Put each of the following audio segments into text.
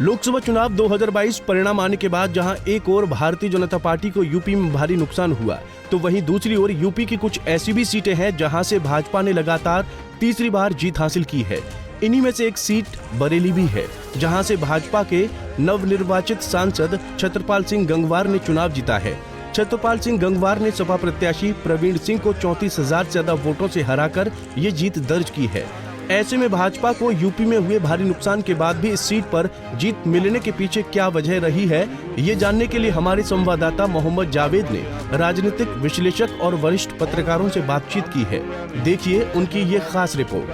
लोकसभा चुनाव 2022 परिणाम आने के बाद जहां एक ओर भारतीय जनता पार्टी को यूपी में भारी नुकसान हुआ, तो वहीं दूसरी ओर यूपी की कुछ ऐसी भी सीटें हैं जहां से भाजपा ने लगातार तीसरी बार जीत हासिल की है। इन्हीं में से एक सीट बरेली भी है, जहां से भाजपा के नवनिर्वाचित सांसद छत्रपाल सिंह गंगवार ने चुनाव जीता है। छत्रपाल सिंह गंगवार ने सपा प्रत्याशी प्रवीण सिंह को 34,000 से ज्यादा वोटों से हराकर ये जीत दर्ज की है। ऐसे में भाजपा को यूपी में हुए भारी नुकसान के बाद भी इस सीट पर जीत मिलने के पीछे क्या वजह रही है, ये जानने के लिए हमारे संवाददाता मोहम्मद जावेद ने राजनीतिक विश्लेषक और वरिष्ठ पत्रकारों से बातचीत की है। देखिए उनकी ये खास रिपोर्ट।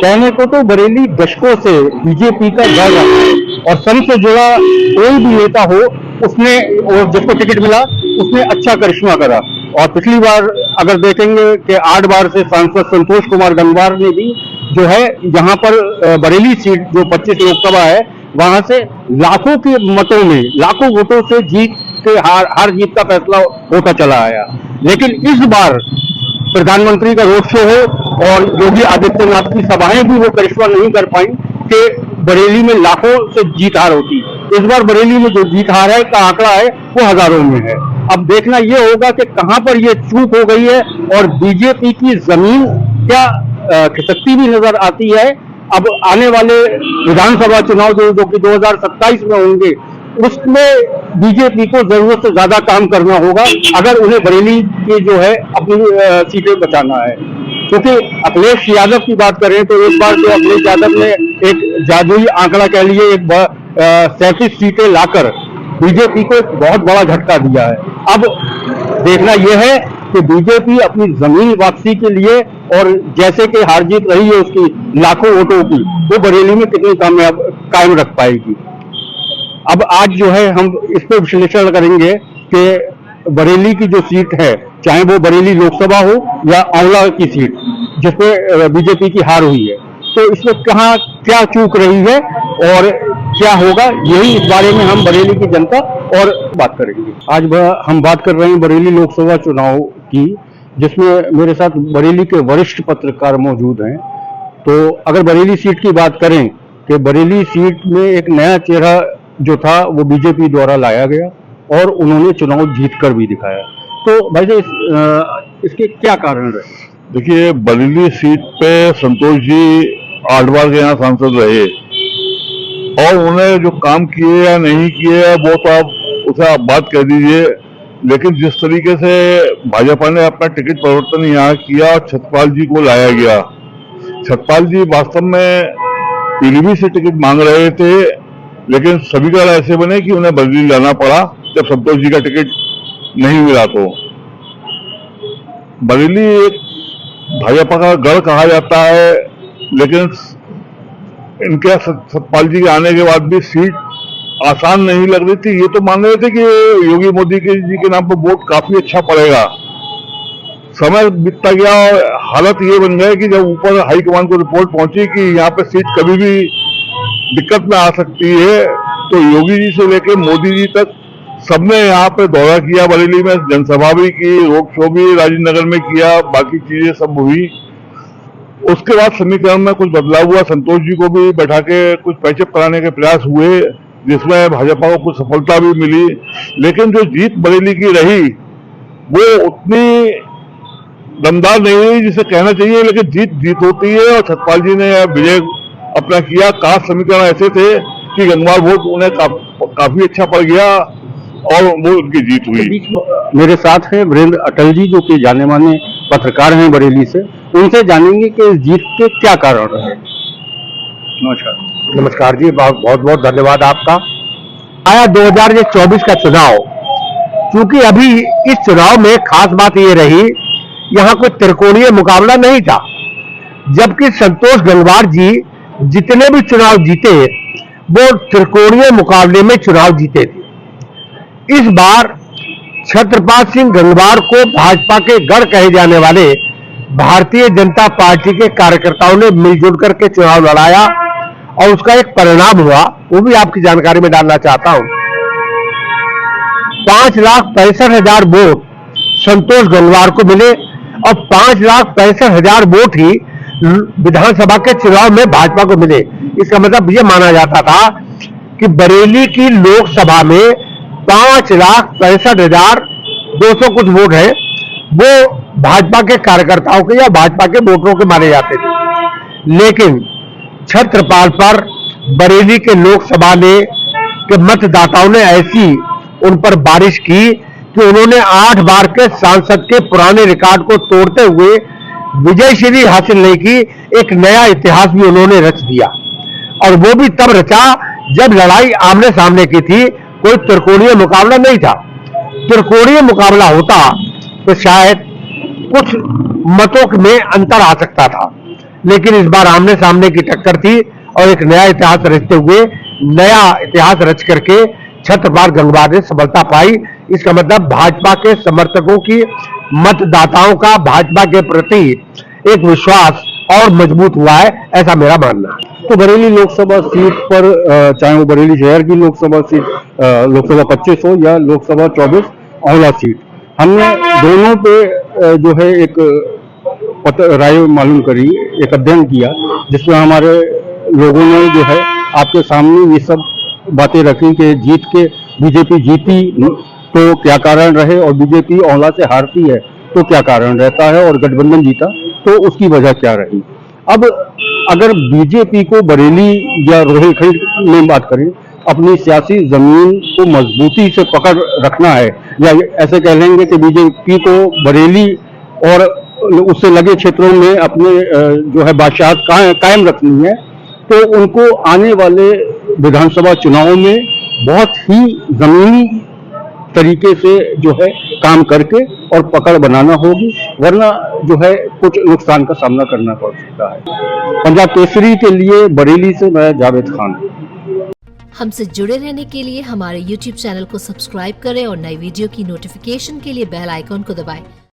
कहने को तो बरेली दशकों से बीजेपी का गढ़ रहा है और संघ से जुड़ा कोई भी नेता हो उसने, और जिसको टिकट मिला उसने अच्छा करिश्मा करा। और पिछली बार अगर देखेंगे कि 8 बार से सांसद संतोष कुमार गंगवार ने भी जो है यहाँ पर बरेली सीट जो 25 लोकसभा है वहां से लाखों के मतों में, लाखों वोटों से जीत के हार जीत का फैसला होता चला आया। लेकिन इस बार प्रधानमंत्री का रोड शो हो और योगी आदित्यनाथ की सभाएं भी वो करिश्मा नहीं कर पाई कि बरेली में लाखों से जीत हार होती। इस बार बरेली में जो जीत हार है का आंकड़ा है वो हजारों में है। अब देखना ये होगा कि कहां पर ये चूक हो गई है और बीजेपी की जमीन क्या खिसकती भी नजर आती है। अब आने वाले विधानसभा चुनाव जो कि 2027 में होंगे, उसमें बीजेपी को जरूरत से ज्यादा काम करना होगा अगर उन्हें बरेली की जो है अपनी सीटें बचाना है। क्योंकि अखिलेश यादव की बात करें तो एक बार जो अखिलेश यादव ने एक जादुई आंकड़ा कह लिए 37 सीटें लाकर बीजेपी को एक बहुत बड़ा झटका दिया है। अब देखना यह है कि बीजेपी अपनी जमीन वापसी के लिए और जैसे कि हार जीत रही है उसकी लाखों वोटों की, वो बरेली में कितनी कायम रख पाएगी। अब आज जो है हम इस पर विश्लेषण करेंगे कि बरेली की जो सीट है, चाहे वो बरेली लोकसभा हो या आंवला की सीट जिसपे बीजेपी की हार हुई है, तो इसमें कहाँ क्या चूक रही है और क्या होगा, यही इस बारे में हम बरेली की जनता और बात करेंगे। आज हम बात कर रहे हैं बरेली लोकसभा चुनाव की, जिसमें मेरे साथ बरेली के वरिष्ठ पत्रकार मौजूद हैं। तो अगर बरेली सीट की बात करें कि बरेली सीट में एक नया चेहरा जो था वो बीजेपी द्वारा लाया गया और उन्होंने चुनाव जीत कर भी दिखाया। तो भाई साहब इसके क्या कारण रहे? देखिए, बरेली सीट पे संतोष जी 8 बार के यहाँ सांसद रहे और उन्हें जो काम किए या नहीं किए वो तो आप बात कह दीजिए। लेकिन जिस तरीके से भाजपा ने अपना टिकट परिवर्तन यहाँ किया और छत्रपाल जी को लाया गया, छत्रपाल जी वास्तव में पीलीभीत से टिकट मांग रहे थे, लेकिन समीकरण ऐसे बने कि उन्हें बरेली लाना पड़ा जब संतोष जी का टिकट नहीं मिला। तो बरेली एक भाजपा का गढ़ कहा जाता है, लेकिन इनके सतपाल जी के आने के बाद भी सीट आसान नहीं लग रही थी। ये तो मान रहे थे कि योगी मोदी जी के नाम पर वोट काफी अच्छा पड़ेगा। समय बीतता गया और हालत ये बन गई कि जब ऊपर हाईकमान को रिपोर्ट पहुंची कि यहाँ पे सीट कभी भी दिक्कत में आ सकती है, तो योगी जी से लेकर मोदी जी तक सबने यहाँ पे दौरा किया, बरेली में जनसभा भी की, रोड शो भी राजेंद्र नगर में किया, बाकी चीजें सब हुई। उसके बाद समीकरण में कुछ बदलाव हुआ, संतोष जी को भी बैठा के कुछ पैचअप कराने के प्रयास हुए, जिसमें भाजपा को कुछ सफलता भी मिली। लेकिन जो जीत बरेली की रही वो उतनी दमदार नहीं रही जिसे कहना चाहिए। लेकिन जीत होती है और छत्रपाल जी ने विजय अपना किया। कास्ट समीकरण ऐसे थे कि गंगवार वोट उन्हें काफी अच्छा पड़ गया और वो उनकी जीत हुई। मेरे साथ हैं वीरेंद्र अटल जी, जो कि जाने माने पत्रकार हैं बरेली से। उनसे जानेंगे कि इस जीत के क्या कारण रहे। नमस्कार जी, बहुत बहुत धन्यवाद आपका। आया 2024 का चुनाव, क्योंकि अभी इस चुनाव में खास बात ये रही, यहाँ कोई त्रिकोणीय मुकाबला नहीं था। जबकि संतोष गंगवार जी जितने भी चुनाव जीते वो त्रिकोणीय मुकाबले में चुनाव जीते थे। इस बार छत्रपाल सिंह गंगवार को भाजपा के गढ़ कहे जाने वाले भारतीय जनता पार्टी के कार्यकर्ताओं ने मिलजुल करके चुनाव लड़ाया और उसका एक परिणाम हुआ, वो भी आपकी जानकारी में डालना चाहता हूं। 5,65,000 वोट संतोष गंगवार को मिले और 5,65,000 वोट ही विधानसभा के चुनाव में भाजपा को मिले। इसका मतलब ये माना जाता था कि बरेली की लोकसभा में 5,65,200 कुछ वोट है, वो भाजपा के कार्यकर्ताओं के या भाजपा के वोटरों के माने जाते थे। लेकिन छत्रपाल पर बरेली के लोकसभा ने के मतदाताओं ने ऐसी उन पर बारिश की कि उन्होंने 8 बार के सांसद के पुराने रिकॉर्ड को तोड़ते हुए विजयश्री हासिल नहीं की, एक नया इतिहास भी उन्होंने रच दिया। और वो भी तब रचा जब लड़ाई आमने सामने की थी, कोई त्रिकोणीय मुकाबला नहीं था। त्रिकोणीय मुकाबला होता तो शायद कुछ मतों में अंतर आ सकता था, लेकिन इस बार आमने सामने की टक्कर थी और एक नया इतिहास रचते हुए, नया इतिहास रच करके छत्रपाल गंगवार ने सफलता पाई। इसका मतलब भाजपा के समर्थकों की, मतदाताओं का भाजपा के प्रति एक विश्वास और मजबूत हुआ है, ऐसा मेरा मानना है। तो बरेली लोकसभा सीट पर चाहे वो बरेली शहर की लोकसभा सीट लोकसभा 25 हो या लोकसभा 24 औला सीट, हमने दोनों पे जो है एक राय मालूम करी, एक अध्ययन किया, जिसमें हमारे लोगों ने जो है आपके सामने ये सब बातें रखी कि जीत के बीजेपी जीती तो क्या कारण रहे और बीजेपी औला से हारती है तो क्या कारण रहता है, और गठबंधन जीता तो उसकी वजह क्या रही। अब अगर बीजेपी को बरेली या रोहिलखंड में बात करें, अपनी सियासी जमीन को मजबूती से पकड़ रखना है, या ऐसे कह लेंगे कि बीजेपी को बरेली और उससे लगे क्षेत्रों में अपने जो है बादशाहत कायम रखनी है, तो उनको आने वाले विधानसभा चुनाव में बहुत ही जमीनी तरीके से जो है काम करके और पकड़ बनाना होगी, वरना जो है कुछ नुकसान का सामना करना पड़ सकता है। पंजाब केसरी के लिए बरेली से मैं जावेद खान। हमसे जुड़े रहने के लिए हमारे YouTube चैनल को सब्सक्राइब करें और नई वीडियो की नोटिफिकेशन के लिए बेल आइकॉन को दबाएं।